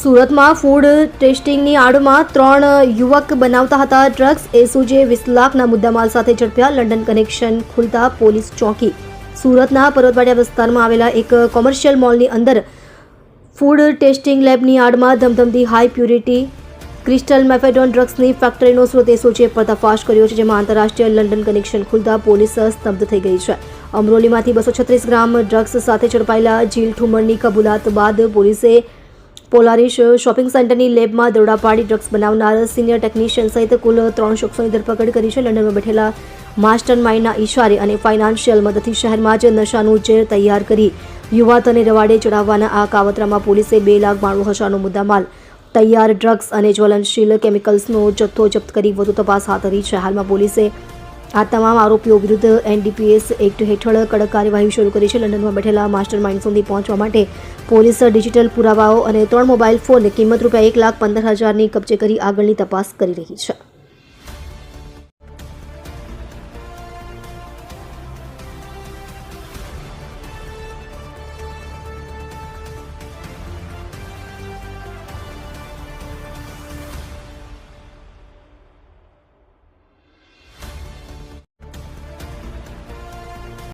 સુરતમાં ફૂડ ટેસ્ટિંગની આડમાં 3 યુવક બનાવતા હતા ડ્રગ્સ. એસઓજીએ 20 લાખના મુદ્દામાલ સાથે ઝડપ્યા. લંડન કનેક્શન ખુલતા પોલીસ ચોંકી. સુરતના પર્વતવાડિયા વિસ્તારમાં આવેલા એક કોમર્શિયલ મોલની અંદર ફૂડ ટેસ્ટિંગ લેબની આડમાં ધમધમતી હાઈ પ્યુરિટી ક્રિસ્ટલ મેફેડોન ડ્રગ્સની ફેક્ટરીનો સુરત એસઓજીએ પર્દાફાશ કર્યો છે, જેમાં આંતરરાષ્ટ્રીય લંડન કનેક્શન ખુલતા પોલીસ સ્તબ્ધ થઈ ગઈ છે. અમરોલીમાંથી 236 ગ્રામ ડ્રગ્સ સાથે ઝડપાયેલા જીલ ઠુમરની કબૂલાત બાદ પોલીસે પોલારિસ શોપિંગ સેન્ટરની લેબમાં દરોડા પાડી ડ્રગ્સ બનાવનાર સિનિયર ટેકનિશિયન સહિત કુલ 3 શખ્સોની ધરપકડ કરી છે. લંડનમાં બેઠેલા માસ્ટર માઇન્ડના ઇશારે અને ફાઇનાન્શિયલ મદદથી શહેરમાં જ નશાનું ઝેર તૈયાર કરી યુવાતોને રવાડે ચડાવવાના આ કાવતરામાં પોલીસે 2,92,000નો મુદ્દામાલ, તૈયાર ડ્રગ્સ અને જ્વલનશીલ કેમિકલ્સનો જથ્થો જપ્ત કરી વધુ તપાસ હાથ ધરી છે. હાલમાં પોલીસે આ તમામ આરોપીઓ વિરુદ્ધ NDPS એક્ટ હેઠળ કડક કાર્યવાહી શરૂ કરી છે. લંડનમાં બેઠેલા માસ્ટર માઇન્ડ સુધી પહોંચવા માટે પોલીસ ડિજિટલ પુરાવાઓ અને 3 મોબાઈલ ફોન કિંમત ₹1,15,000ની કબજે કરી આગળની તપાસ કરી રહી છે.